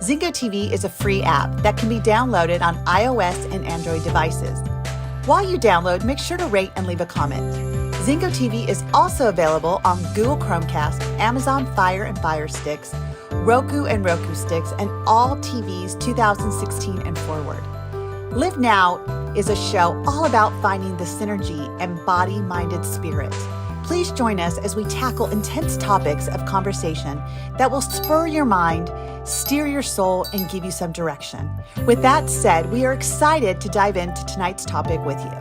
Zingo TV is a free app that can be downloaded on iOS and Android devices. While you download, make sure to rate and leave a comment. Zingo TV is also available on Google Chromecast, Amazon Fire and Fire Sticks, Roku and Roku Sticks, and all TVs 2016 and forward. Live Now is a show all about finding the synergy and body-minded spirit. Please join us as we tackle intense topics of conversation that will spur your mind, steer your soul, and give you some direction. With that said, we are excited to dive into tonight's topic with you.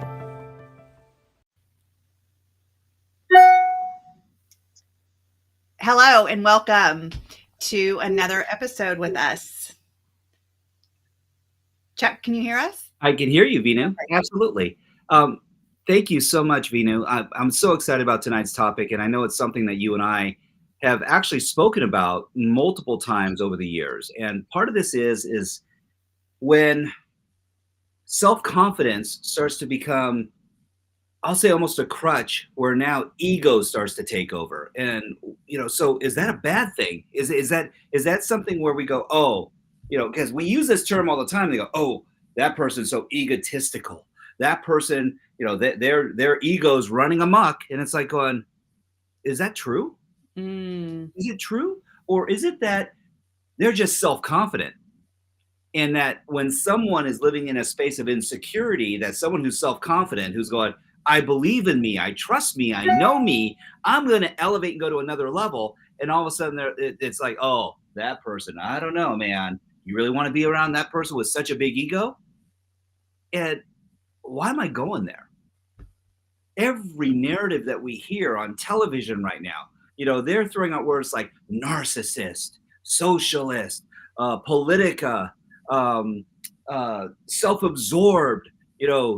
Hello and welcome to another episode with us. Chuck, can you hear us? I can hear you, Veenu. Absolutely. Thank you so much, Veenu. I'm so excited about tonight's topic, and I know it's something that you and I have actually spoken about multiple times over the years. And part of this is when self-confidence starts to become, I'll say, almost a crutch, where now ego starts to take over. And so is that a bad thing? Is that something where we go, oh, because we use this term all the time. They go, oh, that person's so egotistical. That person, their ego's running amok, and it's like going, is that true? Is it true? Or is it that they're just self-confident, and that when someone is living in a space of insecurity, that someone who's self-confident, who's going, I believe in me, I trust me, I know me, I'm going to elevate and go to another level, and all of a sudden it's like, oh, that person, I don't know, man. You really want to be around that person with such a big ego? And why am I going there? Every narrative that we hear on television right now, they're throwing out words like narcissist, socialist, politica, self-absorbed,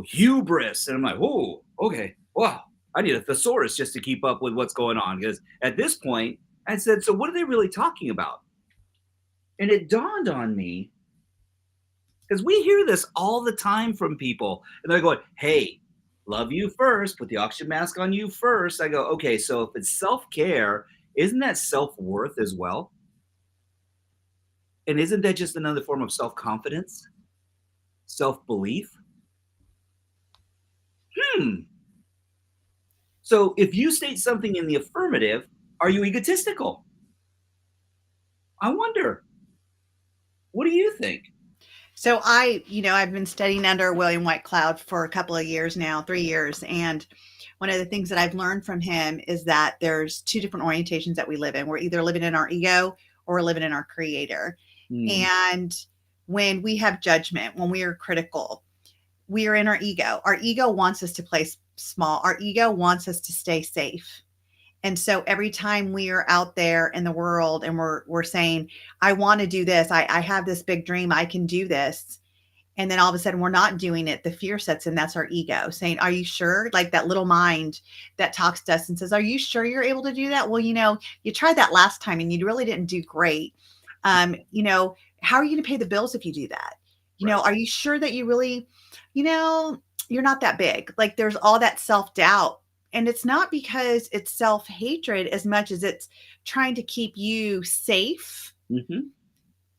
hubris. And I'm like, oh, okay, wow, I need a thesaurus just to keep up with what's going on. Because at this point, I said, so what are they really talking about? And it dawned on me, because we hear this all the time from people, and they're going, hey, love you first, put the oxygen mask on you first. I go, okay, so if it's self-care, isn't that self-worth as well? And isn't that just another form of self-confidence? Self-belief? So if you state something in the affirmative, are you egotistical? I wonder. What do you think? So I've been studying under William White Cloud for a couple of years now, 3 years. And one of the things that I've learned from him is that there's two different orientations that we live in. We're either living in our ego or we're living in our creator. And when we have judgment, when we are critical, we are in our ego. Our ego wants us to play small. Our ego wants us to stay safe. And so every time we are out there in the world and we're saying, I want to do this, I have this big dream, I can do this. And then all of a sudden we're not doing it. The fear sets in. That's our ego saying, are you sure? Like that little mind that talks to us and says, are you sure you're able to do that? Well, you tried that last time and you really didn't do great. How are you going to pay the bills if you do that? Right. Are you sure that you really, you're not that big? Like there's all that self-doubt. And it's not because it's self-hatred as much as it's trying to keep you safe.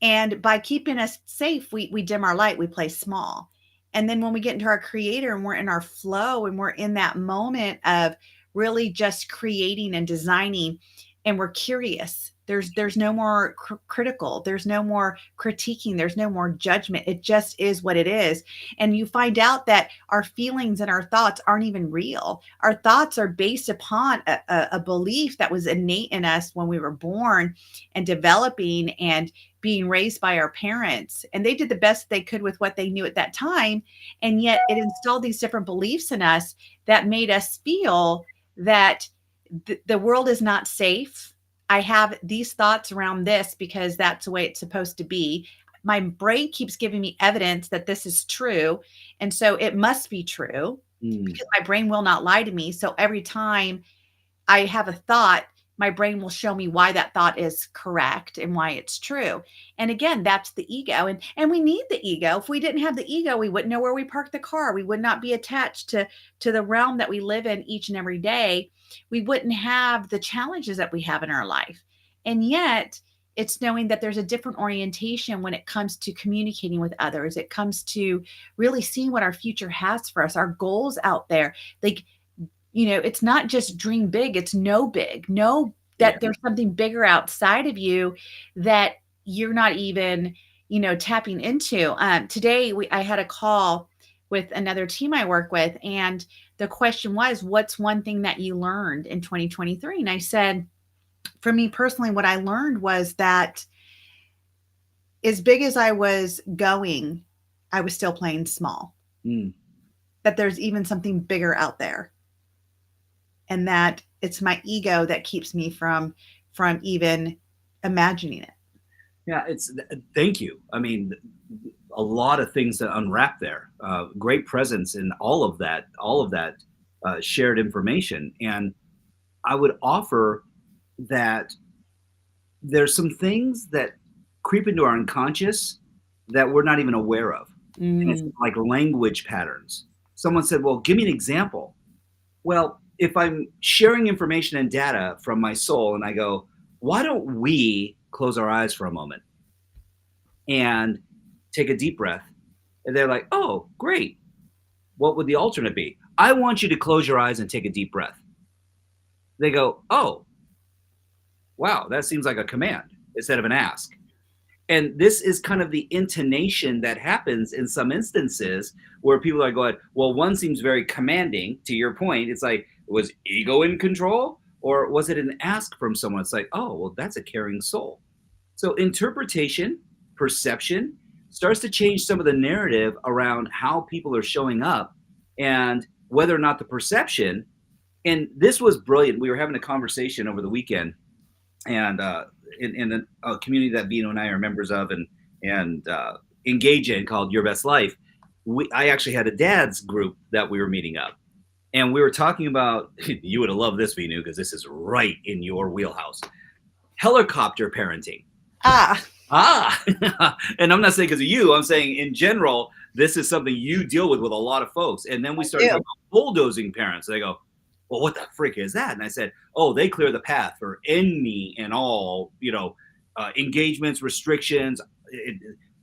And by keeping us safe, we dim our light, we play small. And then when we get into our creator and we're in our flow and we're in that moment of really just creating and designing and we're curious, there's no more critical, there's no more critiquing, there's no more judgment. It just is what it is. And you find out that our feelings and our thoughts aren't even real. Our thoughts are based upon a belief that was innate in us when we were born and developing and being raised by our parents. And they did the best they could with what they knew at that time. And yet it installed these different beliefs in us that made us feel that the world is not safe. I have these thoughts around this because that's the way it's supposed to be. My brain keeps giving me evidence that this is true. And so it must be true because my brain will not lie to me. So every time I have a thought, my brain will show me why that thought is correct and why it's true. And again, that's the ego. And we need the ego. If we didn't have the ego, we wouldn't know where we park the car. We would not be attached to the realm that we live in each and every day. We wouldn't have the challenges that we have in our life. And yet, it's knowing that there's a different orientation when it comes to communicating with others. It comes to really seeing what our future has for us, our goals out there. Like, it's not just dream big, it's know big. Know Yeah. that there's something bigger outside of you that you're not even, tapping into. Today, I had a call with another team I work with, and the question was, what's one thing that you learned in 2023? And I said, for me personally, what I learned was that as big as I was going, I was still playing small. Mm. That there's even something bigger out there, and that it's my ego that keeps me from even imagining it. Yeah, thank you. I mean, a lot of things to unwrap there. Great presence in all of that shared information. And I would offer that there's some things that creep into our unconscious that we're not even aware of. And it's Mm. like language patterns. Someone said, well, give me an example. Well, if I'm sharing information and data from my soul and I go, why don't we close our eyes for a moment and take a deep breath? And they're like, oh, great. What would the alternate be? I want you to close your eyes and take a deep breath. They go, oh, wow, that seems like a command instead of an ask. And this is kind of the intonation that happens in some instances where people are going, well, one seems very commanding. To your point, it's like, was ego in control? Or was it an ask from someone? It's like, oh, well, that's a caring soul. So interpretation, perception starts to change some of the narrative around how people are showing up and whether or not the perception. And this was brilliant. We were having a conversation over the weekend, and in a community that Veenu and I are members of and engage in, called Your Best Life. I actually had a dad's group that we were meeting up, and we were talking about, you would have loved this, Veenu, because this is right in your wheelhouse, helicopter parenting. Ah, Ah, and I'm not saying because of you. I'm saying in general, this is something you deal with a lot of folks. And then we started talking about bulldozing parents. They go, well, what the frick is that? And I said, oh, they clear the path for any and all, engagements, restrictions,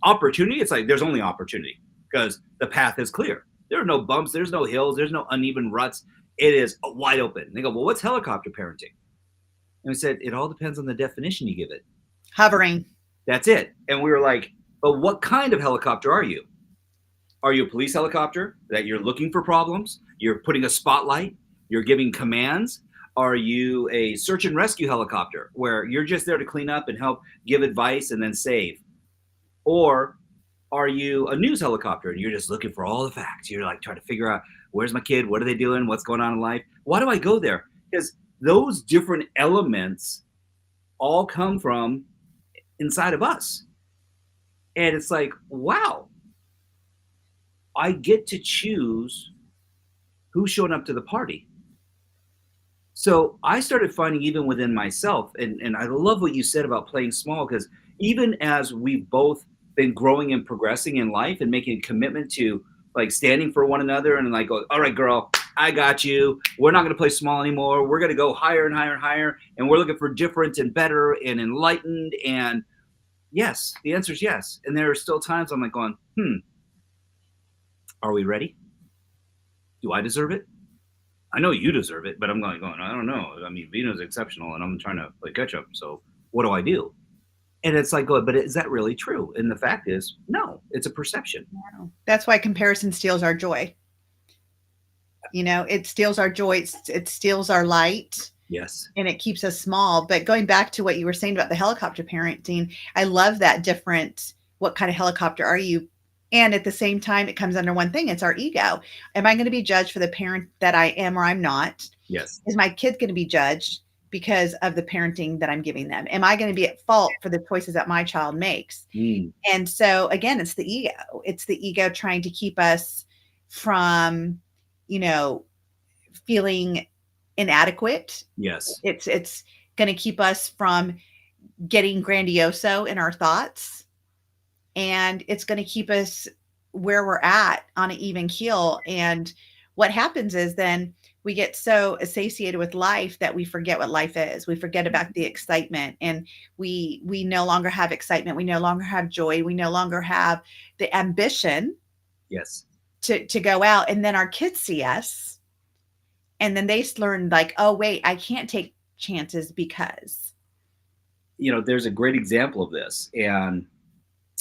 opportunity. It's like there's only opportunity because the path is clear. There are no bumps. There's no hills. There's no uneven ruts. It is wide open. And they go, well, what's helicopter parenting? And we said, it all depends on the definition you give it. hovering. That's it. And we were like, but what kind of helicopter are you? Are you a police helicopter that you're looking for problems? You're putting a spotlight? You're giving commands? Are you a search and rescue helicopter where you're just there to clean up and help give advice and then save? Or are you a news helicopter and you're just looking for all the facts? You're like trying to figure out, where's my kid? What are they doing? What's going on in life? Why do I go there? Because those different elements all come from inside of us. And it's like, wow, I get to choose who's showing up to the party. So I started finding even within myself, and I love what you said about playing small, because even as we've both been growing and progressing in life and making a commitment to like standing for one another and like go, all right, girl, I got you. We're not going to play small anymore. We're going to go higher and higher and higher. And we're looking for different and better and enlightened. And yes, the answer is yes. And there are still times I'm like going, are we ready? Do I deserve it? I know you deserve it, but I'm going, I don't know. I mean, Vino's exceptional and I'm trying to play catch up. So what do I do? And it's like, but is that really true? And the fact is, no, it's a perception. That's why comparison steals our joy. It steals our joy. It steals our light. Yes. And it keeps us small. But going back to what you were saying about the helicopter parenting, I love that different, what kind of helicopter are you? And at the same time, it comes under one thing. It's our ego. Am I going to be judged for the parent that I am or I'm not? Yes. Is my kid going to be judged because of the parenting that I'm giving them? Am I going to be at fault for the choices that my child makes? And so again, it's the ego. It's the ego trying to keep us from, feeling inadequate. Yes. It's going to keep us from getting grandioso in our thoughts. And it's going to keep us where we're at on an even keel. And what happens is then We get so satiated with life that we forget what life is. We forget about the excitement, and we no longer have excitement. We no longer have joy. We no longer have the ambition Yes. to go out. And then our kids see us, and then they learn like, oh wait, I can't take chances because. There's a great example of this. And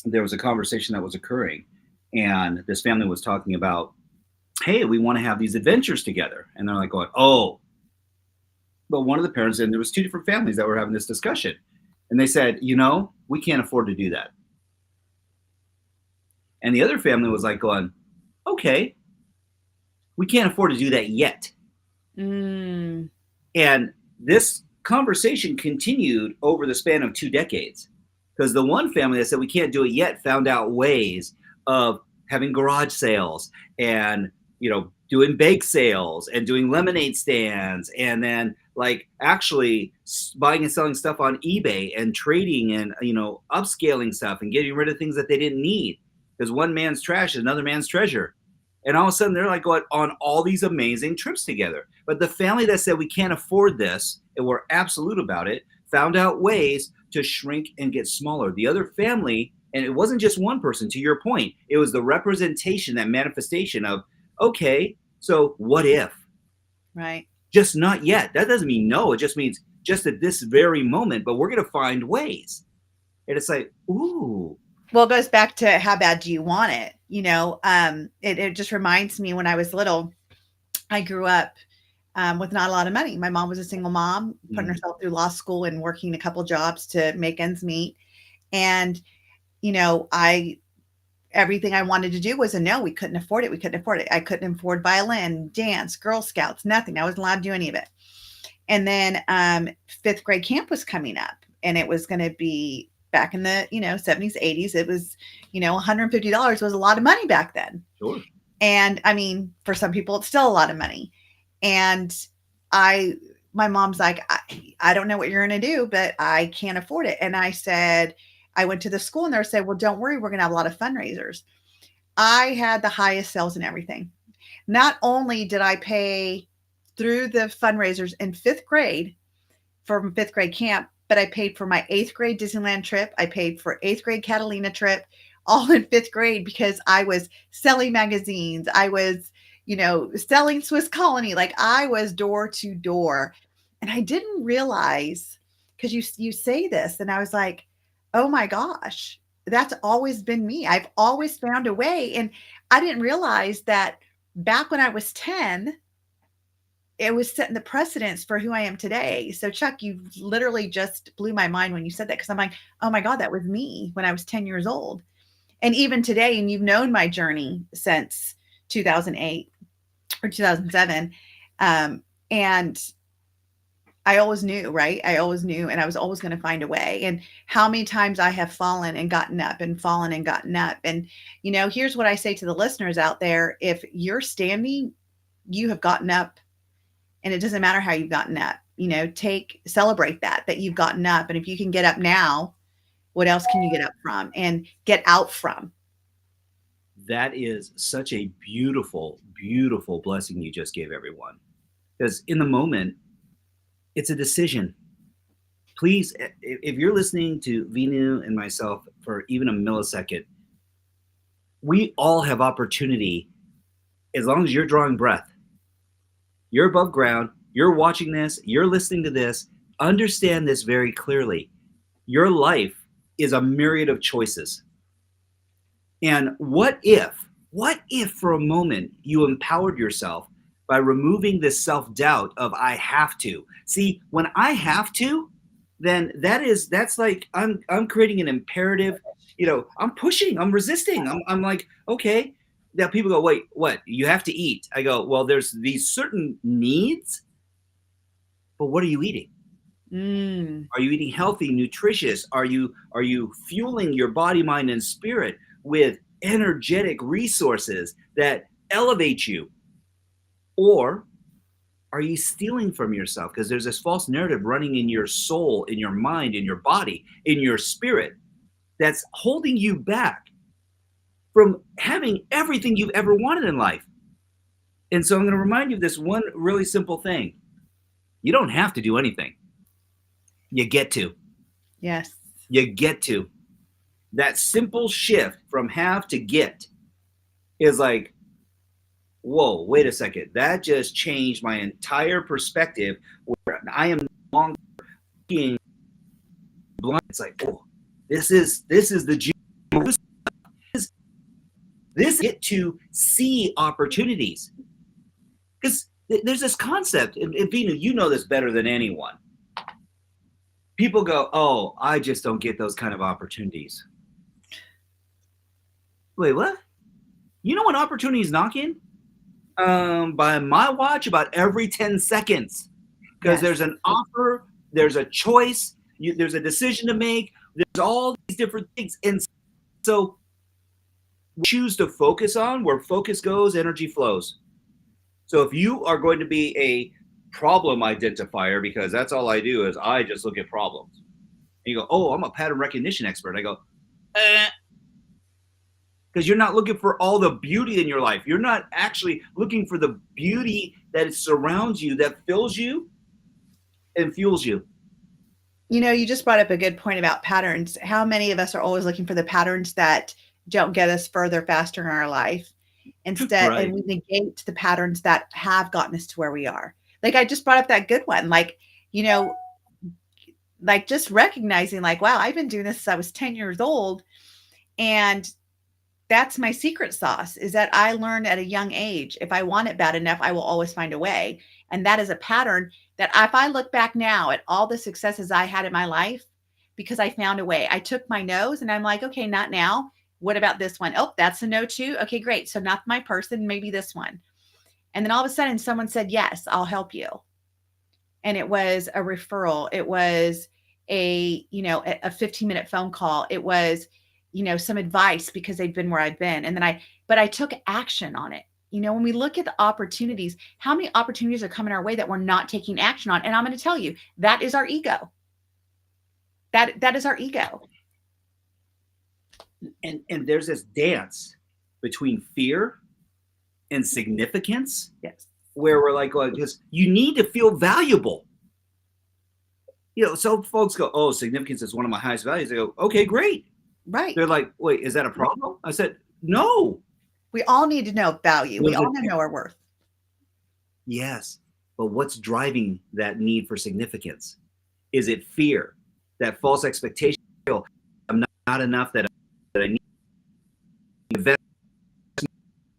there was a conversation that was occurring, and this family was talking about, hey, we want to have these adventures together. And they're like going, oh, but one of the parents, and there was two different families that were having this discussion. And they said, we can't afford to do that. And the other family was like going, okay, we can't afford to do that yet. Mm. And this conversation continued over the span of 2 decades, because the one family that said we can't do it yet found out ways of having garage sales and doing bake sales and doing lemonade stands, and then like actually buying and selling stuff on eBay and trading and upscaling stuff and getting rid of things that they didn't need, because one man's trash is another man's treasure. And all of a sudden they're like going on all these amazing trips together. But the family that said we can't afford this and were absolute about it found out ways to shrink and get smaller. The other family, and it wasn't just one person, to your point, it was the representation, that manifestation of, okay, so what if? Right. Just not yet. That doesn't mean no. It just means just at this very moment, but we're going to find ways. And it's like, ooh. Well, it goes back to how bad do you want it? It just reminds me when I was little, I grew up with not a lot of money. My mom was a single mom, putting herself through law school and working a couple jobs to make ends meet. And, everything I wanted to do was a no. We couldn't afford it. We couldn't afford it. I couldn't afford violin, dance, Girl Scouts, nothing. I wasn't allowed to do any of it. And then fifth grade camp was coming up, and it was going to be back in the 70s, 80s. It was $150 was a lot of money back then. Sure. And I mean, for some people, it's still a lot of money. And my mom's like, I don't know what you're going to do, but I can't afford it. And I said, I went to the school, and they said, well, don't worry, we're going to have a lot of fundraisers. I had the highest sales and everything. Not only did I pay through the fundraisers in fifth grade from fifth grade camp, but I paid for my eighth grade Disneyland trip. I paid for eighth grade Catalina trip, all in fifth grade, because I was selling magazines. I was, selling Swiss Colony. Like, I was door to door. And I didn't realize, because you say this, and I was like, oh my gosh, that's always been me. I've always found a way. And I didn't realize that back when I was 10, it was setting the precedence for who I am today. So Chuck, you literally just blew my mind when you said that, because I'm like, oh my God, that was me when I was 10 years old. And even today, and you've known my journey since 2008 or 2007. And I always knew, right? I always knew, and I was always going to find a way. And how many times I have fallen and gotten up and fallen and gotten up. And, here's what I say to the listeners out there. If you're standing, you have gotten up, and it doesn't matter how you've gotten up, celebrate that you've gotten up. And if you can get up now, what else can you get up from and get out from? That is such a beautiful, beautiful blessing you just gave everyone. Because in the moment, it's a decision. Please, if you're listening to Veenu and myself for even a millisecond, we all have opportunity. As long as you're drawing breath, you're above ground, you're watching this, you're listening to this, understand this very clearly. Your life is a myriad of choices. And what if for a moment you empowered yourself by removing this self-doubt of I have to? See, when I have to, then that's like I'm creating an imperative, I'm pushing, I'm resisting. I'm like, okay. Now people go, wait, what? You have to eat. I go, well, there's these certain needs, but what are you eating? Are you eating healthy, nutritious? Are you fueling your body, mind, and spirit with energetic resources that elevate you? Or are you stealing from yourself? Because there's this false narrative running in your soul, in your mind, in your body, in your spirit, that's holding you back from having everything you've ever wanted in life. And so I'm going to remind you of this one really simple thing. You don't have to do anything. You get to. Yes. You get to. That simple shift from have to get is like, whoa, wait a second. That just changed my entire perspective where I am no longer being blind. It's like, oh, this is the this get to see opportunities. Because there's this concept, and Veenu, you know this better than anyone. People go, oh, I just don't get those kind of opportunities. Wait, what? You know when opportunities knock in? By my watch, about every 10 seconds. Because Yes. there's an offer, there's a choice, there's a decision to make, there's all these different things. And so we choose to focus on where focus goes, energy flows. So if you are going to be a problem identifier, because that's all I do is I just look at problems. And you go, oh, I'm a pattern recognition expert. I go, because you're not looking for all the beauty in your life. You're not actually looking for the beauty that surrounds you, that fills you and fuels you. You know, you just brought up a good point about patterns. How many of us are always looking for the patterns that don't get us further, faster in our life? Instead, Right. and we negate the patterns that have gotten us to where we are. Like I just brought up that good one. Like, you know, like just recognizing like, wow, I've been doing this since I was 10 years old. And that's my secret sauce is that I learned at a young age. If I want it bad enough, I will always find a way. And that is a pattern that if I look back now at all the successes I had in my life, because I found a way, I took my no's and I'm like, okay, not now. What about this one? Oh, that's a no too. Okay, great. So not my person, maybe this one. And then all of a sudden someone said, yes, I'll help you. And it was a referral. It was a 15-minute phone call. It was, some advice because they'd been where I'd been. And then I took action on it. When we look at the opportunities, how many opportunities are coming our way that we're not taking action on? And I'm going to tell you, that is our ego. That is our ego. And there's this dance between fear and significance. Yes. Where we're like, because you need to feel valuable. So folks go, oh, significance is one of my highest values. I go, okay, great. Right. They're like, wait, is that a problem? I said, no. We all need to know value. We all know our worth. Yes. But what's driving that need for significance? Is it fear? That false expectation? I'm not enough, that I need to invest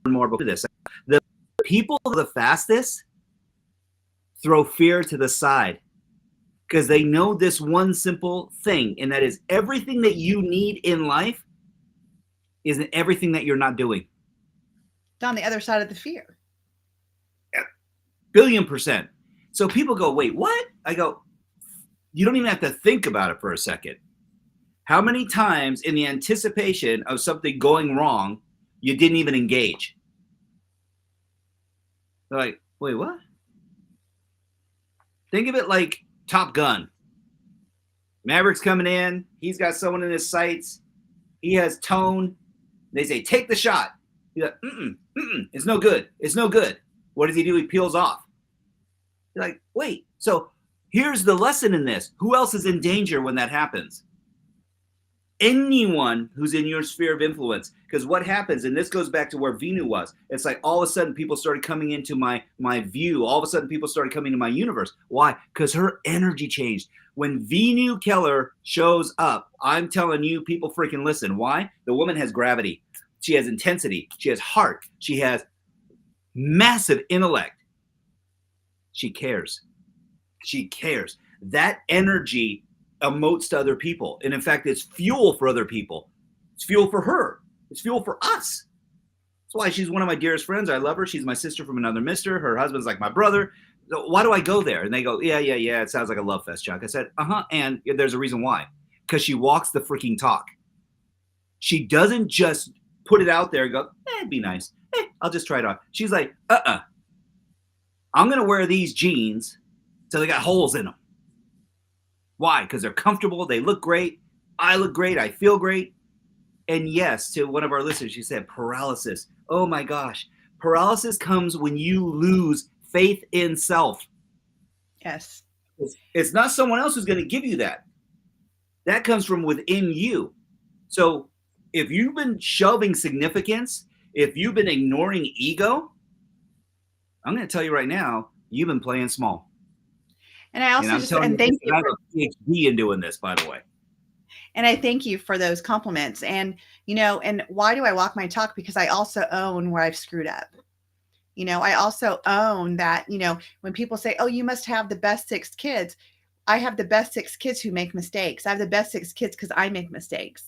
more into this. The people the fastest throw fear to the side because they know this one simple thing, and that is everything that you need in life isn't everything that you're not doing. It's on the other side of the fear. Billion%. So people go, wait, what? I go, you don't even have to think about it for a second. How many times in the anticipation of something going wrong, you didn't even engage? They're like, wait, what? Think of it like Top Gun. Maverick's coming in. He's got someone in his sights. He has tone. They say, take the shot. He's like, it's no good. It's no good. What does he do? He peels off. You're like, wait. So here's the lesson in this. Who else is in danger when that happens? Anyone who's in your sphere of influence. Because what happens, and this goes back to where Veenu was, it's like all of a sudden people started coming into my view. All of a sudden people started coming into my universe. Why? Because her energy changed. When Veenu Keller shows up, I'm telling you, people freaking listen. Why? The woman has gravity. She has intensity. She has heart. She has massive intellect. She cares. She cares. That energy emotes to other people. And in fact, it's fuel for other people. It's fuel for her. It's fuel for us. That's why she's one of my dearest friends. I love her. She's my sister from another mister. Her husband's like my brother. So why do I go there? And they go, yeah. It sounds like a love fest, Chuck. I said, and there's a reason why. Because she walks the freaking talk. She doesn't just put it out there and go, it'd be nice. I'll just try it on. She's like, I'm going to wear these jeans so they got holes in them. Why? Because they're comfortable. They look great. I look great. I feel great. And yes, to one of our listeners, she said paralysis. Oh my gosh. Paralysis comes when you lose faith in self. Yes. It's not someone else who's going to give you that. That comes from within you. So if you've been shoving significance, if you've been ignoring ego, I'm going to tell you right now, you've been playing small. And I And also I'm just, telling and you this, thank and you I have for, a PhD in doing this, by the way. and I thank you for those compliments. And, and why do I walk my talk? Because I also own where I've screwed up. I also own that, when people say, oh, you must have the best six kids, I have the best six kids who make mistakes. I have the best six kids because I make mistakes.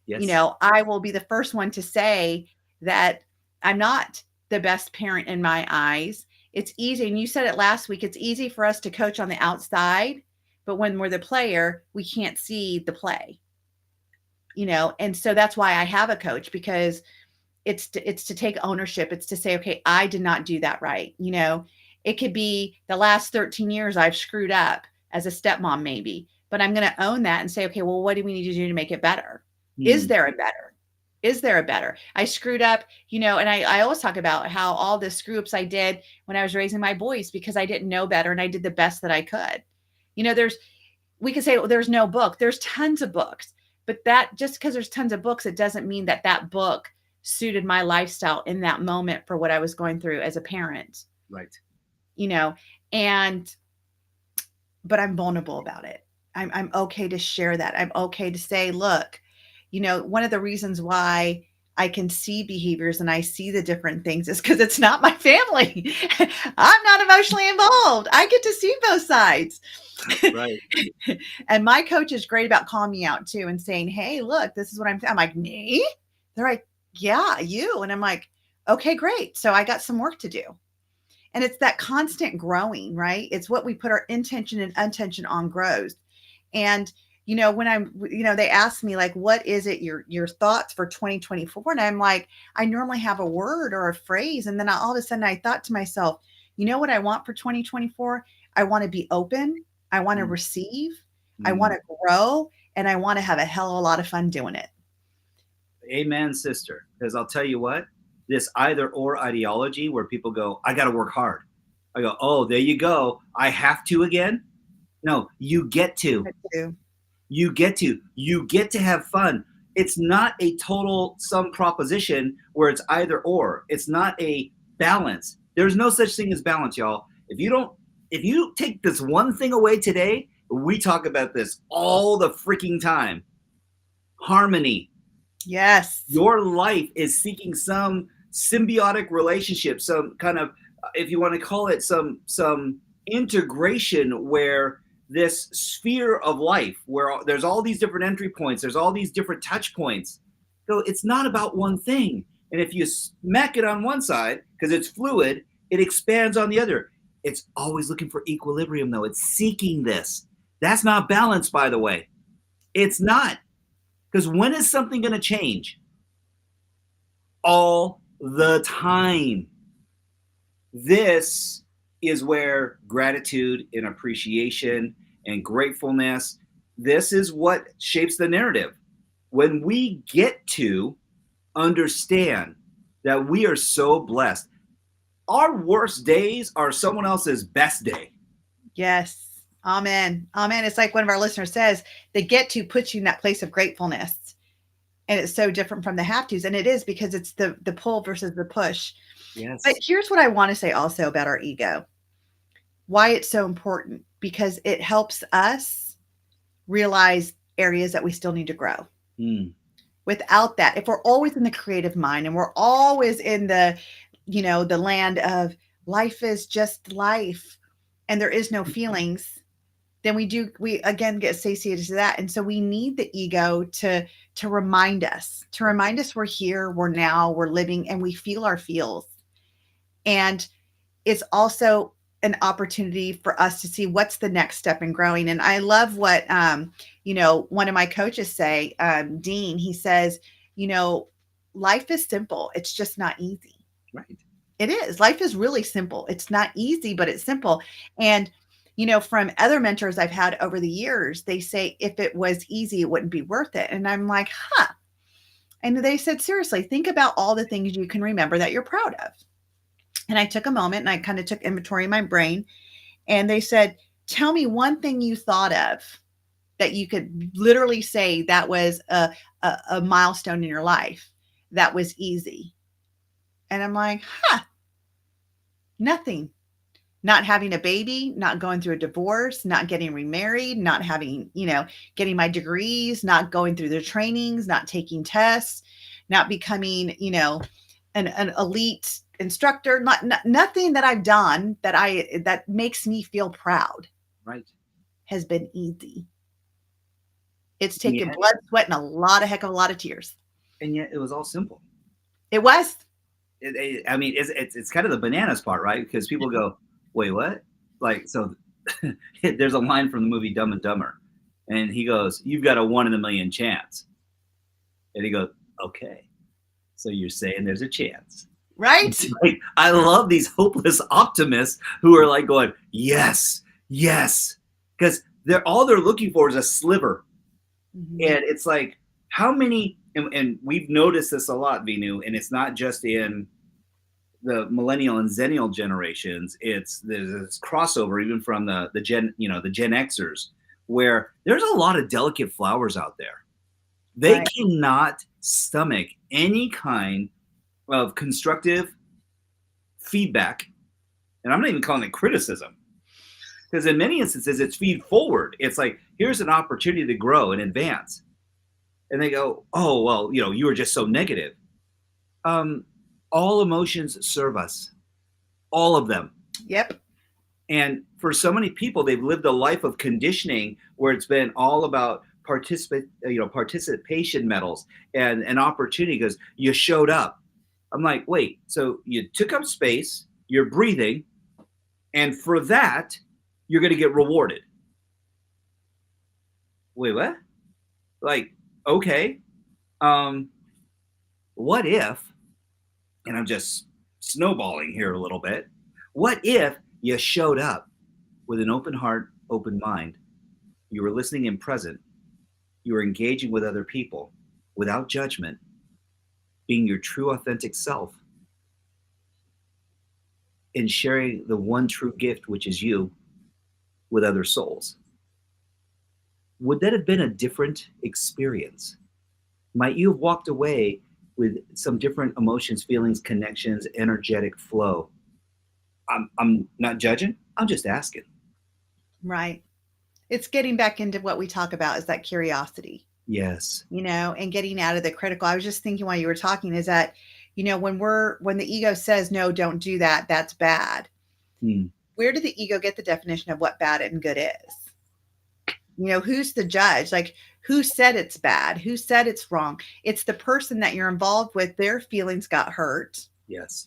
Yes. I will be the first one to say that I'm not the best parent in my eyes. It's easy. And you said it last week. It's easy for us to coach on the outside, but when we're the player, we can't see the play, and so that's why I have a coach, because it's to take ownership. It's to say, okay, I did not do that right. It could be the last 13 years I've screwed up as a stepmom, maybe, but I'm going to own that and say, okay, well, what do we need to do to make it better? Is there a better? Is there a better? I screwed up, and I always talk about how all the screw ups I did when I was raising my boys because I didn't know better and I did the best that I could. We could say, well, there's no book. There's tons of books, but that just because there's tons of books, it doesn't mean that that book suited my lifestyle in that moment for what I was going through as a parent. Right. And but I'm vulnerable about it. I'm okay to share that. I'm okay to say, look, one of the reasons why I can see behaviors and I see the different things is because it's not my family. I'm not emotionally involved. I get to see both sides. Right. And my coach is great about calling me out too and saying, hey, look, this is what I'm like, me? They're like, yeah, you. And I'm like, okay, great. So I got some work to do. And it's that constant growing, right? It's what we put our intention and intention on grows. And when they ask me like, what is it, your thoughts for 2024? And I'm like, I normally have a word or a phrase. And then all of a sudden I thought to myself, what I want for 2024? I want to be open. I want to receive. I want to grow. And I want to have a hell of a lot of fun doing it. Amen, sister. Because I'll tell you what, this either or ideology where people go, I got to work hard. I go, oh, there you go. I have to again. No, you get to. You get to. You get to have fun. It's not a total sum proposition where it's either or. It's not a balance. There's no such thing as balance, y'all. If you take this one thing away today, we talk about this all the freaking time. Harmony. Yes. Your life is seeking some symbiotic relationship, some kind of, if you want to call it, some integration where this sphere of life, where there's all these different entry points, there's all these different touch points. So it's not about one thing. And if you smack it on one side, because it's fluid, it expands on the other. It's always looking for equilibrium, though. It's seeking this. That's not balance, by the way. It's not. Because when is something going to change? All the time. This is where gratitude and appreciation and gratefulness, this is what shapes the narrative. When we get to understand that we are so blessed, our worst days are someone else's best day. Yes. Amen. Amen. It's like one of our listeners says, the get to puts you in that place of gratefulness. And it's so different from the have tos. And it is, because it's the pull versus the push. Yes. But here's what I want to say also about our ego. Why it's so important, because it helps us realize areas that we still need to grow. Without that, if we're always in the creative mind and we're always in the land of life is just life and there is no feelings, then we again get satiated to that. And so we need the ego to remind us we're here, we're now, we're living, and we feel our feels. And it's also an opportunity for us to see what's the next step in growing. And I love what, one of my coaches say, Dean, he says, life is simple. It's just not easy. Right. It is. Life is really simple. It's not easy, but it's simple. And, from other mentors I've had over the years, they say, if it was easy, it wouldn't be worth it. And I'm like, huh. And they said, seriously, think about all the things you can remember that you're proud of. And I took a moment and I kind of took inventory in my brain. And they said, tell me one thing you thought of that you could literally say that was a milestone in your life that was easy. And I'm like, nothing. Not having a baby, not going through a divorce, not getting remarried, not having, getting my degrees, not going through the trainings, not taking tests, not becoming, an elite instructor, nothing that I've done that makes me feel proud. Right. Has been easy. It's And taken yet, blood, sweat, and a lot of tears. and yet it was all simple. It was. I mean, it's kind of the bananas part, right? Because people go, wait, what? Like, so there's a line from the movie Dumb and Dumber, and he goes, you've got a 1 in a million chance. And he goes, okay, so you're saying there's a chance. Right? Like, I love these hopeless optimists who are like going, yes, yes. Because all they're looking for is a sliver. Mm-hmm. And it's like, how many, and we've noticed this a lot, Veenu, and it's not just in the millennial and zennial generations. There's this crossover even from the Gen Xers, where there's a lot of delicate flowers out there. They right. cannot stomach any kind of constructive feedback. And I'm not even calling it criticism, because in many instances it's feed forward. It's like, here's an opportunity to grow and advance. And they go, oh, well, you were just so negative. All emotions serve us, all of them. Yep. And for so many people, they've lived a life of conditioning where it's been all about participation medals and an opportunity because you showed up. I'm like, wait, so you took up space, you're breathing, and for that, you're going to get rewarded. Wait, what? Like, okay. What if, and I'm just snowballing here a little bit, what if you showed up with an open heart, open mind, you were listening and present, you were engaging with other people without judgment, being your true authentic self, and sharing the one true gift, which is you, with other souls? Would that have been a different experience? Might you have walked away with some different emotions, feelings, connections, energetic flow? I'm not judging. I'm just asking. Right. It's getting back into what we talk about is that curiosity. Yes. And getting out of the critical. I was just thinking while you were talking is that, when the ego says, no, don't do that, that's bad. Where did the ego get the definition of what bad and good is? Who's the judge? Like, who said it's bad? Who said it's wrong? It's the person that you're involved with. Their feelings got hurt. Yes.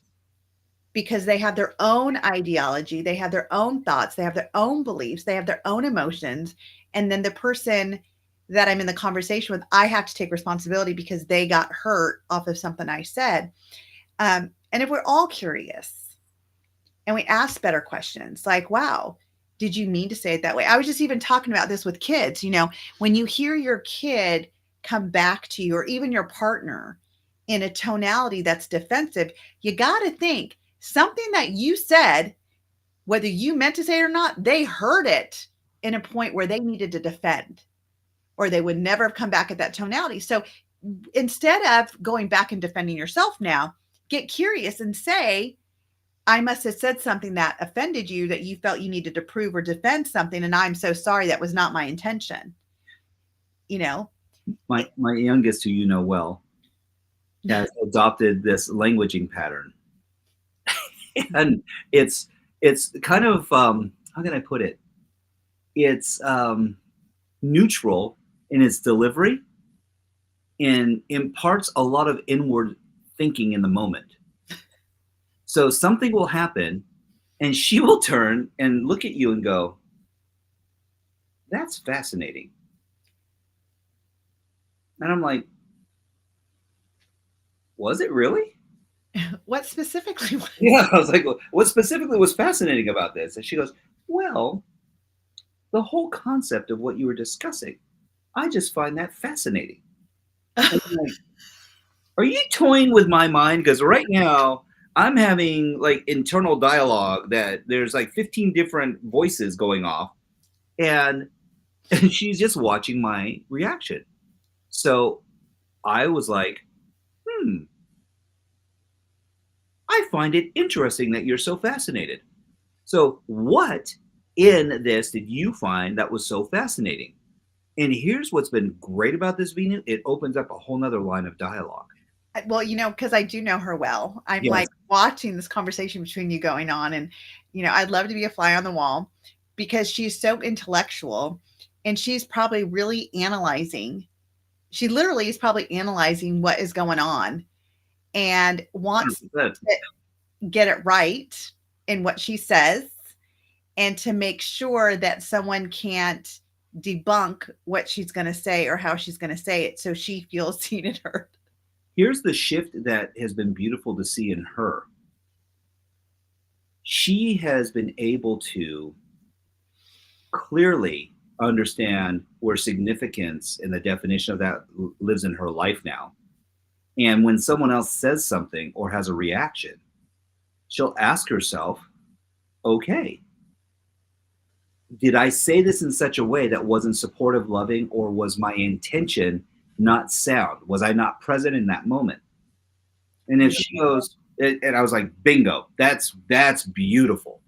Because they have their own ideology. They have their own thoughts. They have their own beliefs. They have their own emotions. And then the person that I'm in the conversation with, I have to take responsibility because they got hurt off of something I said. And if we're all curious and we ask better questions, like, wow, did you mean to say it that way? I was just even talking about this with kids. When you hear your kid come back to you, or even your partner, in a tonality that's defensive, you got to think something that you said, whether you meant to say it or not, they heard it in a point where they needed to defend, or they would never have come back at that tonality. So instead of going back and defending yourself now, get curious and say, I must have said something that offended you, that you felt you needed to prove or defend something. And I'm so sorry. That was not my intention. My youngest, who you know well, has adopted this languaging pattern. And it's kind of, how can I put it? It's neutral in its delivery and imparts a lot of inward thinking in the moment. So something will happen and she will turn and look at you and go, that's fascinating. And I'm like, was it really? What specifically was? Yeah, I was like, well, what specifically was fascinating about this? And she goes, well, the whole concept of what you were discussing, I just find that fascinating. And I'm like, are you toying with my mind? Because right now I'm having like internal dialogue that there's like 15 different voices going off, and and she's just watching my reaction. So I was like, hmm, I find it interesting that you're so fascinated. So what in this did you find that was so fascinating? And here's what's been great about this Venu. It opens up a whole nother line of dialogue. Well, because I do know her well, I'm Yes. like watching this conversation between you going on, and I'd love to be a fly on the wall because she's so intellectual, and she's probably really analyzing. She literally is probably analyzing what is going on and wants 100%. to get it right in what she says, and to make sure that someone can't debunk what she's going to say or how she's going to say it, so she feels seen and heard. Here's the shift that has been beautiful to see in her. She has been able to clearly understand where significance and the definition of that lives in her life now. And when someone else says something or has a reaction, she'll ask herself, okay, did I say this in such a way that wasn't supportive, loving, or was my intention not sound? Was I not present in that moment? And if she goes, and I was like, bingo, that's beautiful.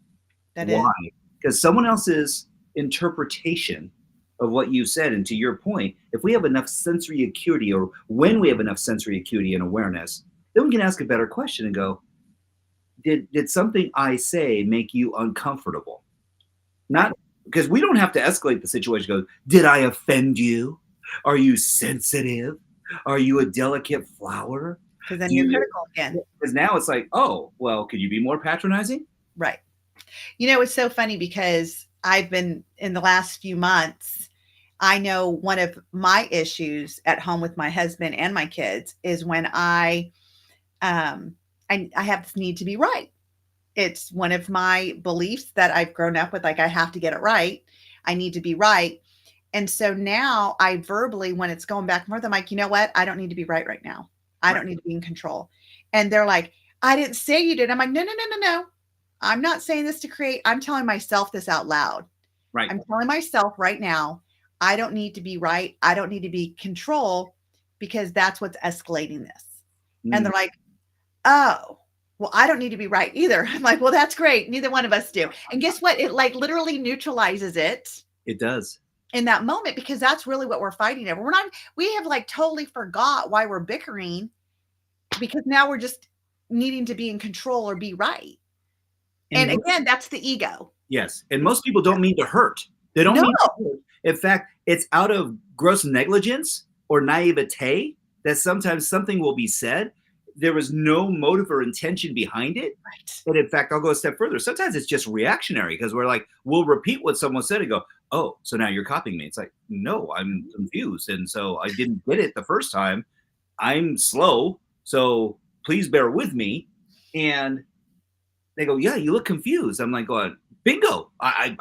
That is. Why? Because someone else's interpretation of what you said, and to your point, if we have enough sensory acuity, or when we have enough sensory acuity and awareness, then we can ask a better question and go, did something I say make you uncomfortable? Right. Not because we don't have to escalate the situation. Go, did I offend you? Are you sensitive? Are you a delicate flower? Because then Do you're you, critical again. because now it's like, oh, well, could you be more patronizing? Right. It's so funny because I've been in the last few months, I know one of my issues at home with my husband and my kids is when um I have this need to be right. It's one of my beliefs that I've grown up with, like I have to get it right. I need to be right. And so now I verbally, when it's going back and forth, I'm like, you know what? I don't need to be right now. I Right. don't need to be in control. And they're like, I didn't say you did. I'm like, no, no, no, no, no. I'm not saying this to create, I'm telling myself this out loud. Right. I'm telling myself right now, I don't need to be right. I don't need to be control because that's what's escalating this. And Mm, they're like, oh, well, I don't need to be right either. I'm like, well, that's great. Neither one of us do. And guess what? It like literally neutralizes it it does. in that moment because that's really what we're fighting over. We have like totally forgot why we're bickering because now we're just needing to be in control or be right. And And again, that's the ego. yes, and most people don't mean to hurt. They don't No, mean to hurt. In fact, it's out of gross negligence or naivete that sometimes something will be said. There was no motive or intention behind it. right. And in fact, I'll go a step further. Sometimes it's just reactionary because we're like, we'll repeat what someone said and go, oh, so now you're copying me. It's like, no, I'm confused. And so I didn't get it the first time. I'm slow. So please bear with me. And they go, yeah, you look confused. I'm like going, bingo. I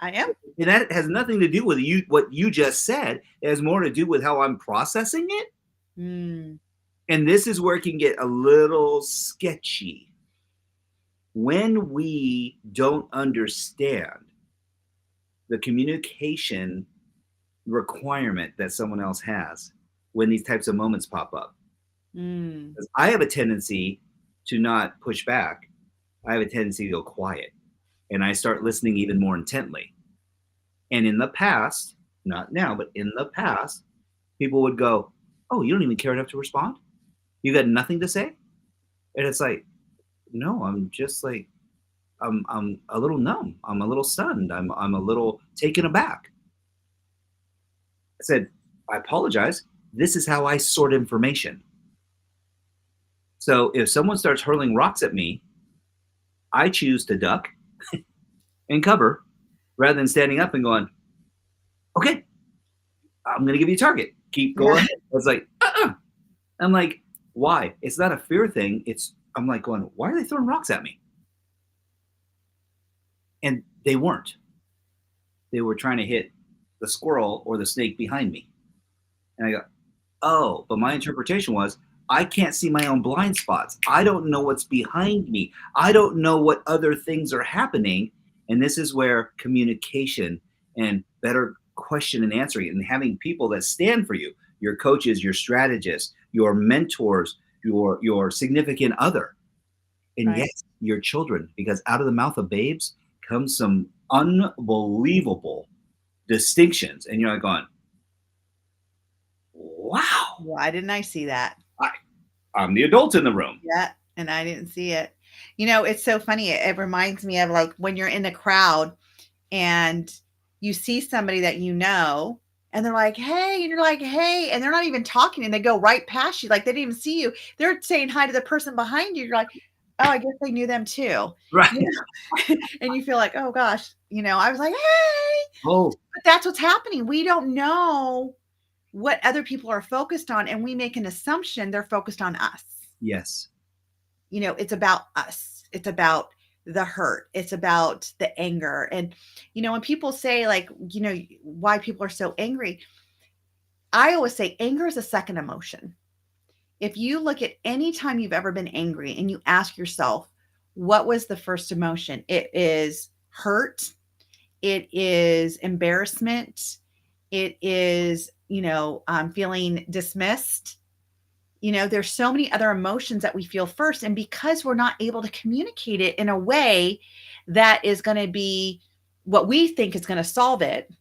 am. And that has nothing to do with you, what you just said. It has more to do with how I'm processing it. Mm, And this is where it can get a little sketchy. When we don't understand the communication requirement that someone else has when these types of moments pop up. mm, I have a tendency to not push back. I have a tendency to go quiet and I start listening even more intently. And in the past, not now, but in the past, people would go, oh, you don't even care enough to respond? You got nothing to say? And it's like, no, I'm just like, I'm a little numb. I'm a little stunned. I'm a little taken aback. I said, I apologize. This is how I sort information. So if someone starts hurling rocks at me, I choose to duck and cover rather than standing up and going, okay, I'm going to give you a target. Keep going. right. It's like, I'm like, why? It's not a fear thing. I'm like going, why are they throwing rocks at me? And they weren't. They were trying to hit the squirrel or the snake behind me. And I go, oh, but my interpretation was, I can't see my own blind spots. I don't know what's behind me. I don't know what other things are happening. And this is where communication and better question and answering and having people that stand for you, your coaches, your strategists, your mentors, your significant other, and Right. yes, your children, because out of the mouth of babes comes some unbelievable distinctions. And you're like going, wow, Why didn't I see that? I, I'm the adult in the room. Yeah, and I didn't see it. It's so funny. It reminds me of like when you're in a crowd and you see somebody that you know, and they're like, "Hey," and you're like, "Hey," and they're not even talking, and they go right past you, like they didn't even see you. They're saying hi to the person behind you. You're like, "Oh, I guess they knew them too." Right. You and you feel like, "Oh gosh," I was like, "Hey," Oh, but that's what's happening. We don't know what other people are focused on, and we make an assumption they're focused on us. yes. It's about us. It's about the hurt. It's about the anger. And, when people say, like, why people are so angry, I always say anger is a second emotion. If you look at any time you've ever been angry and you ask yourself, what was the first emotion? It is hurt. It is embarrassment. It is, feeling dismissed. There's so many other emotions that we feel first. And because we're not able to communicate it in a way that is going to be what we think is going to solve it,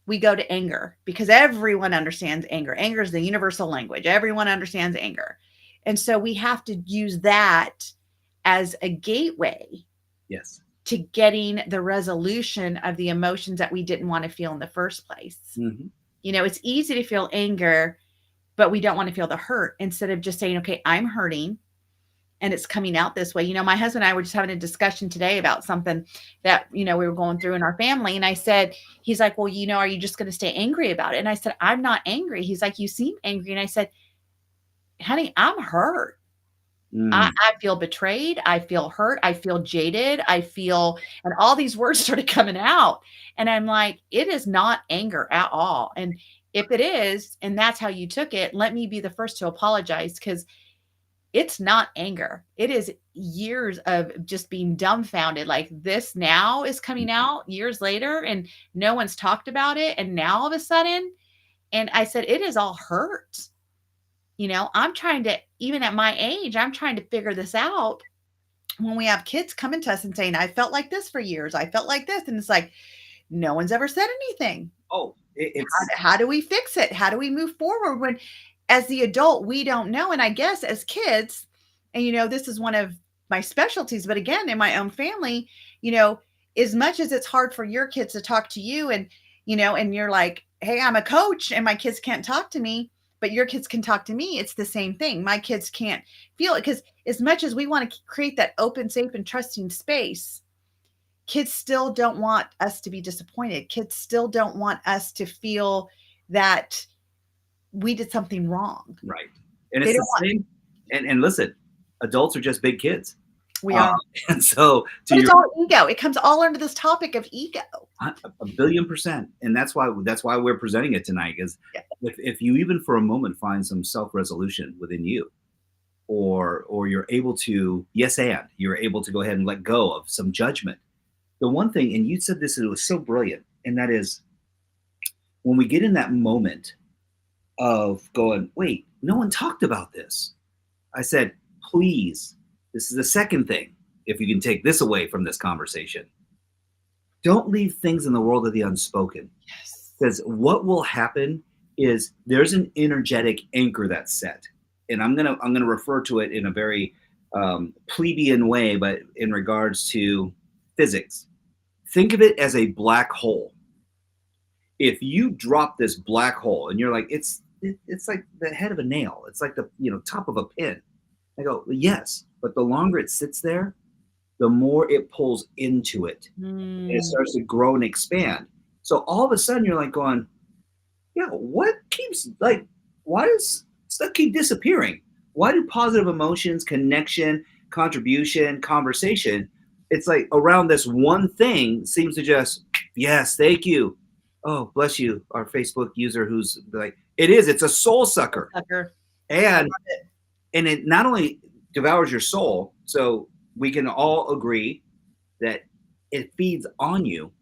we go to anger because everyone understands anger. Anger is the universal language. Everyone understands anger. And so we have to use that as a gateway Yes. to getting the resolution of the emotions that we didn't want to feel in the first place. Mm-hmm. It's easy to feel anger, but we don't want to feel the hurt instead of just saying, okay, I'm hurting and it's coming out this way. My husband and I were just having a discussion today about something that, we were going through in our family. And I said, he's like, well, are you just going to stay angry about it? And I said, I'm not angry. He's like, you seem angry. And I said, honey, I'm hurt. I feel betrayed. I feel hurt. I feel jaded. And all these words started coming out. And I'm like, it is not anger at all. And if it is, and that's how you took it, let me be the first to apologize because it's not anger. It is years of just being dumbfounded. Like this now is coming out years later and no one's talked about it. And now all of a sudden, and I said, it is all hurt. I'm trying to, even at my age, I'm trying to figure this out. When we have kids coming to us and saying, I felt like this for years. I felt like this. And it's like, no one's ever said anything. Oh, it's How do we fix it? How do we move forward when, as the adult, we don't know? And I guess as kids, and this is one of my specialties, but again, in my own family, as much as it's hard for your kids to talk to you and, and you're like, hey, I'm a coach and my kids can't talk to me, but your kids can talk to me. It's the same thing. My kids can't feel it because as much as we want to create that open, safe, and trusting space, kids still don't want us to be disappointed. Kids still don't want us to feel that we did something wrong. right. And They it's don't the same. And listen, adults are just big kids. We are. And so But it's all ego. It comes all under this topic of ego. a billion %. And that's why we're presenting it tonight is if you even for a moment find some self-resolution within you or you're able to, you're able to go ahead and let go of some judgment. The one thing, and you said this, it was so brilliant, and that is when we get in that moment of going, wait, no one talked about this. I said, please, this is the second thing, if you can take this away from this conversation. Don't leave things in the world of the unspoken. Yes. Because what will happen is there's an energetic anchor that's set. And I'm gonna refer to it in a very plebeian way, but in regards to physics. Think of it as a black hole. If you drop this black hole and you're like, it's like the head of a nail. It's like the top of a pin. I go, yes, but the longer it sits there, the more it pulls into it. And it starts to grow and expand. So all of a sudden you're like going, what keeps why does stuff keep disappearing? Why do positive emotions, connection, contribution, conversation, it's like around this one thing seems to just, yes, thank you. Oh, bless you, our Facebook user who's like, it's a soul sucker. And And it not only devours your soul, so we can all agree that it feeds on you,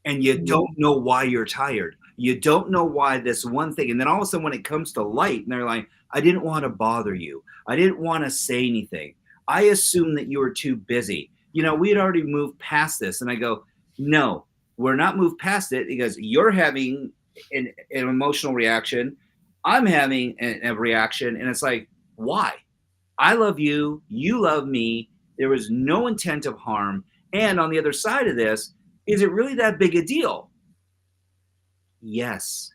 and you Mhm. don't know why you're tired. You don't know why this one thing. And then all of a sudden, when it comes to light, and they're like, I didn't want to bother you. I didn't want to say anything. I assumed that you were too busy. We had already moved past this. And I go, no, we're not moved past it because you're having an emotional reaction. I'm having a reaction. And it's like, why? I love you. You love me. There was no intent of harm. And on the other side of this, is it really that big a deal? Yes.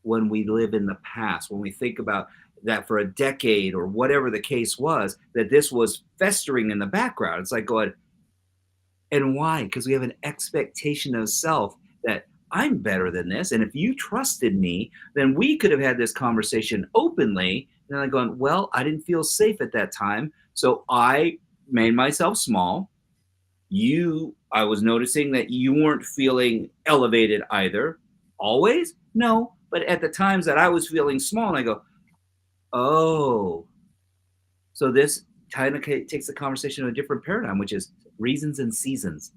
When we live in the past, when we think about that for a decade or whatever the case was, that this was festering in the background. It's like going, and why? Because we have an expectation of self that I'm better than this. And if you trusted me, then we could have had this conversation openly. And I'm going, well, I didn't feel safe at that time. So I made myself small. I was noticing that you weren't feeling elevated either. Always? No. But at the times that I was feeling small, and I go, oh, so this kind of takes the conversation to a different paradigm, which is reasons and seasons.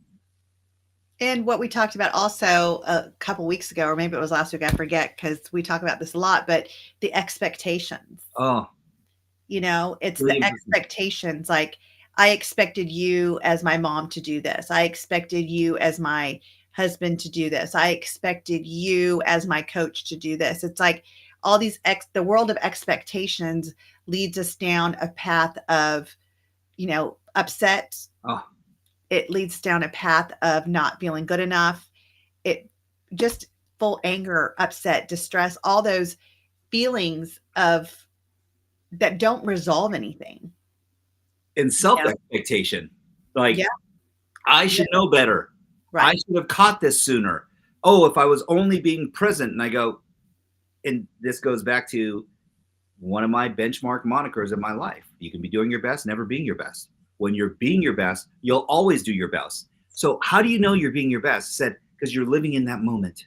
And what we talked about also a couple weeks ago, or maybe it was last week, I forget, because we talk about this a lot, but the expectations. Oh, It's really the interesting. expectations. Like, I expected you as my mom to do this. I expected you as my husband to do this. I expected you as my coach to do this. It's like all the world of expectations leads us down a path of, upset. Oh, It leads down a path of not feeling good enough. It just full anger, upset, distress, all those feelings of that don't resolve anything. and self expectation. Like, Yeah. I Yeah. should know better. I Right. should have caught this sooner. Oh, if I was only being present. And I go, and this goes back to one of my benchmark monikers in my life. You can be doing your best, never being your best. When you're being your best, you'll always do your best. So how do you know you're being your best? I said, because you're living in that moment.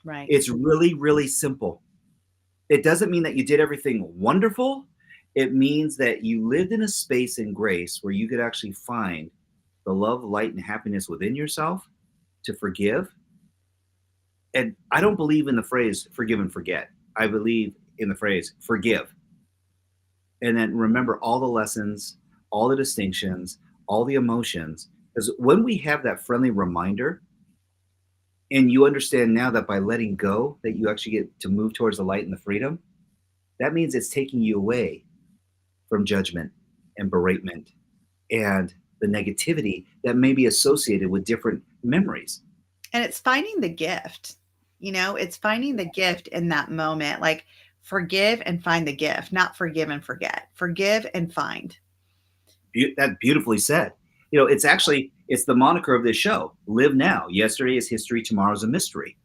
Right. It's really, really simple. It doesn't mean that you did everything wonderful. It means that you lived in a space in grace where you could actually find the love, light, and happiness within yourself to forgive. And I don't believe in the phrase forgive and forget. I believe in the phrase forgive. And then remember all the lessons, all the distinctions, all the emotions. Because when we have that friendly reminder, and you understand now that by letting go, that you actually get to move towards the light and the freedom, that means it's taking you away from judgment and beratement and the negativity that may be associated with different memories. And it's finding the gift. It's finding the gift in that moment. Like, forgive and find the gift, not forgive and forget. Forgive and find. That beautifully said. It's the moniker of this show. Live now. Yesterday is history. Tomorrow's a mystery.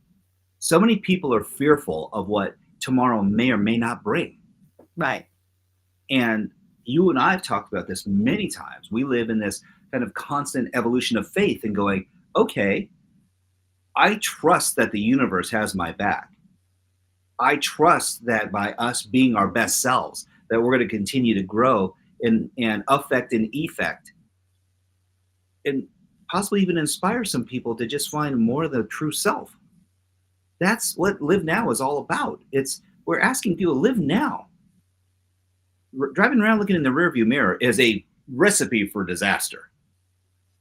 So many people are fearful of what tomorrow may or may not bring. Right. And you and I have talked about this many times. We live in this kind of constant evolution of faith and going, okay, I trust that the universe has my back. I trust that by us being our best selves, that we're going to continue to grow and affect and effect and possibly even inspire some people to just find more of the true self. That's what Live Now is all about. We're asking people to live now. Driving around looking in the rearview mirror is a recipe for disaster.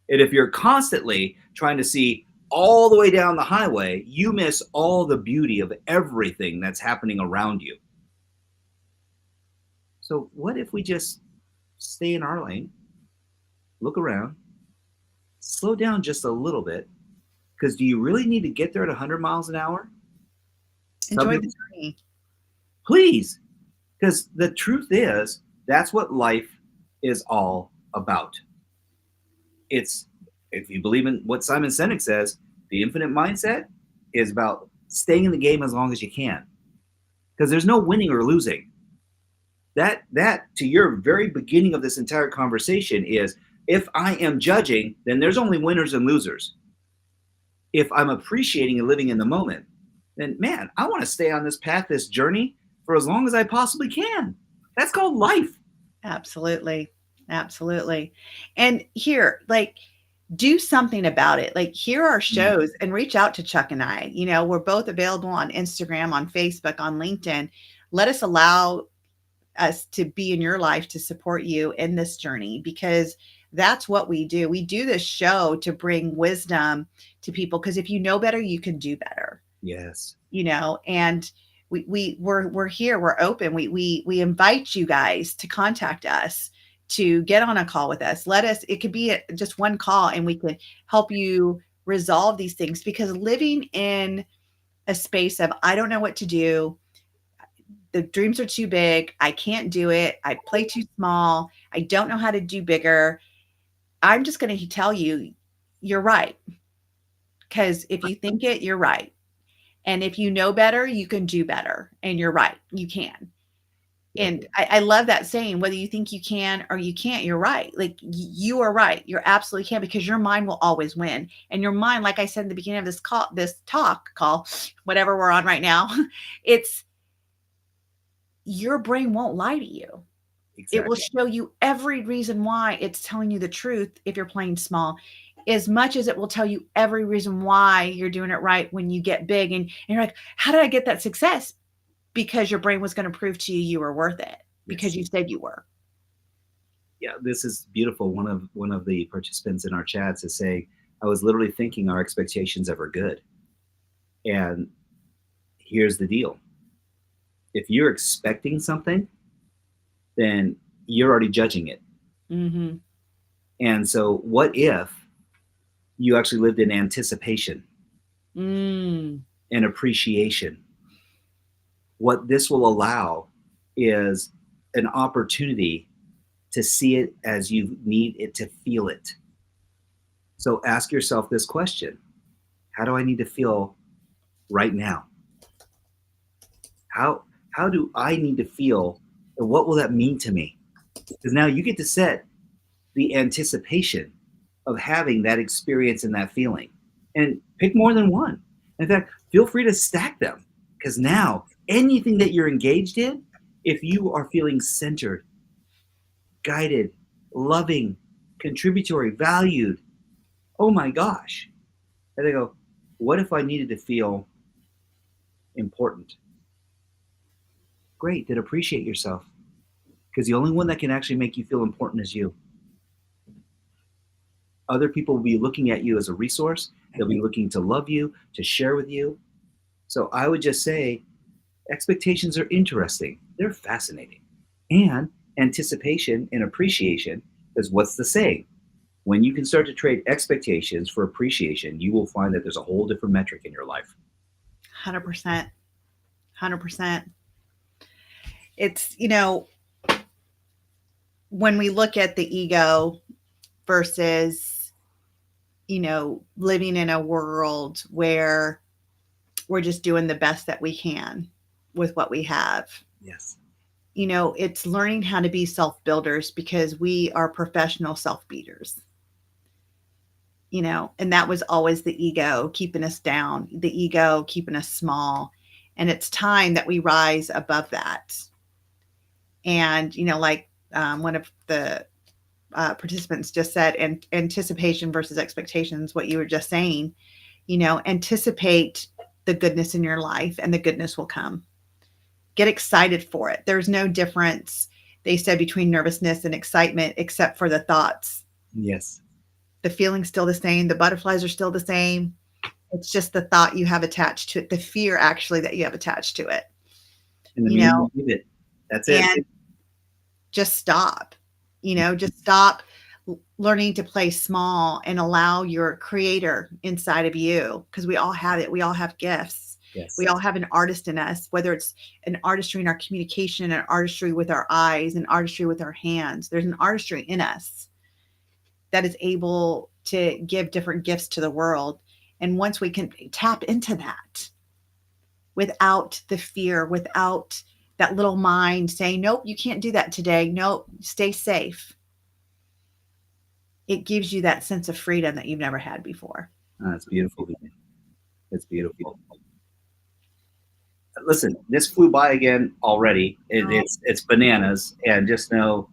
And if you're constantly trying to see all the way down the highway, you miss all the beauty of everything that's happening around you. So what if we just stay in our lane, look around, slow down just a little bit? Because do you really need to get there at 100 miles an hour? Some Enjoy the people, journey. please, because the truth is that's what life is all about. It's If you believe in what Simon Sinek says, the infinite mindset is about staying in the game as long as you can, because there's no winning or losing. That to your very beginning of this entire conversation is, if I am judging, then there's only winners and losers. If I'm appreciating and living in the moment, then man, I want to stay on this path, this journey for as long as I possibly can. That's called life. Absolutely. Absolutely. And here, like, do something about it. Like, hear our Mm. shows and reach out to Chuck and I. You know, we're both available on Instagram, on Facebook, on LinkedIn. Let us allow us to be in your life to support you in this journey, because that's what we do. We do this show to bring wisdom to people, because if you know better, you can do better. Yes. You know, and we're here, we're open. We invite you guys to contact us, to get on a call with us. Let us, it could be just one call, and we can help you resolve these things, because living in a space of I don't know what to do, the dreams are too big, I can't do it, I play too small, I don't know how to do bigger. I'm just going to tell you, you're right. Because if you think it, you're right. And if you know better, you can do better. And you're right, you can. Yep. And I love that saying, whether you think you can or you can't, you're right. Like, you are right. You're absolutely can, because your mind will always win. And your mind, like I said in the beginning of this call, this talk call, whatever we're on right now, it's your brain won't lie to you. It will Exactly. show you every reason why it's telling you the truth if you're playing small, as much as it will tell you every reason why you're doing it right when you get big. And you're like, how did I get that success? Because your brain was going to prove to you you were worth it, because Yes. you said you were. Yeah, this is beautiful. One of the participants in our chats is saying, I was literally thinking our expectations ever good. And here's the deal. If you're expecting something, then you're already judging it. Mm-hmm. And so what if you actually lived in anticipation Mm. and appreciation? What this will allow is an opportunity to see it as you need it to feel it. So ask yourself this question: how do I need to feel right now? How do I need to feel, and what will that mean to me? Because now you get to set the anticipation of having that experience and that feeling, and pick more than one. In fact, feel free to stack them, because now anything that you're engaged in, if you are feeling centered, guided, loving, contributory, valued, oh my gosh. And they go, what if I needed to feel important? Great, then appreciate yourself, because the only one that can actually make you feel important is you. Other people will be looking at you as a resource. They'll be looking to love you, to share with you. So I would just say expectations are interesting. They're fascinating. And anticipation and appreciation, because what's the saying? When you can start to trade expectations for appreciation, you will find that there's a whole different metric in your life. 100%. 100%. It's, you know, when we look at the ego versus, you know, living in a world where we're just doing the best that we can with what we have. Yes. You know, it's learning how to be self builders, because we are professional self beaters, you know, and that was always the ego keeping us down, the ego keeping us small. And it's time that we rise above that. And, you know, like one of the participants just said, and anticipation versus expectations, what you were just saying, you know, anticipate the goodness in your life and the goodness will come. Get excited for it. There's no difference, they said, between nervousness and excitement, except for the thoughts. Yes. The feeling's still the same. The butterflies are still the same. It's just the thought you have attached to it, the fear actually that you have attached to it, And the you meaning know, you give it. That's it. and just stop, you know, just stop learning to play small and allow your creator inside of you, because we all have it. We all have gifts. Yes. We all have an artist in us, whether it's an artistry in our communication, an artistry with our eyes, an artistry with our hands. There's an artistry in us that is able to give different gifts to the world. And once we can tap into that without the fear, without that little mind saying, nope, you can't do that today. Nope, stay safe. It gives you that sense of freedom that you've never had before. It's beautiful. It's beautiful. Listen, this flew by again already. It's bananas, and just know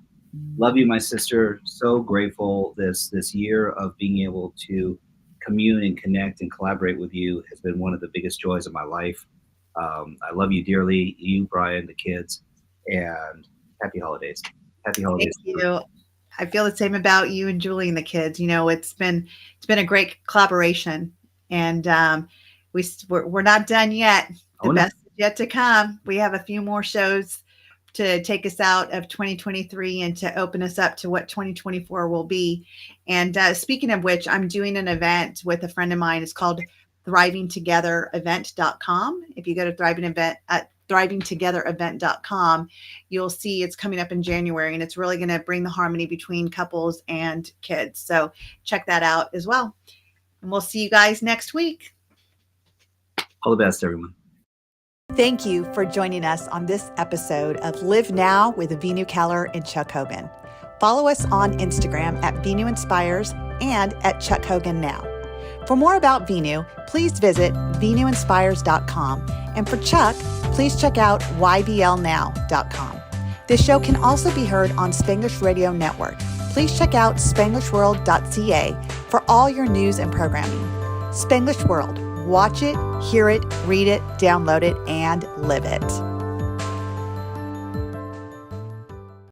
Love you, my sister. So grateful this year of being able to commune and connect and collaborate with you has been one of the biggest joys of my life. I love you dearly, you, Brian, the kids, and happy holidays. Happy Thank holidays. you. I feel the same about you and Julie and the kids. You know, it's been a great collaboration, and we're not done yet. The Oh no. best is yet to come. We have a few more shows to take us out of 2023 and to open us up to what 2024 will be. And speaking of which, I'm doing an event with a friend of mine. It's called thrivingtogetherevent.com. If you go to thrivingtogetherevent.com, you'll see it's coming up in January, and it's really going to bring the harmony between couples and kids. So check that out as well. And we'll see you guys next week. All the best, everyone. Thank you for joining us on this episode of Live Now with Veenu and Chuck Hogan. Follow us on Instagram at Veenu Inspires and at Chuck Hogan Now. For more about Veenu, please visit VeenuInspires.com. And for Chuck, please check out YBLNow.com. This show can also be heard on Spanglish Radio Network. Please check out SpanglishWorld.ca for all your news and programming. Spanglish World. Watch it, hear it, read it, download it, and live it.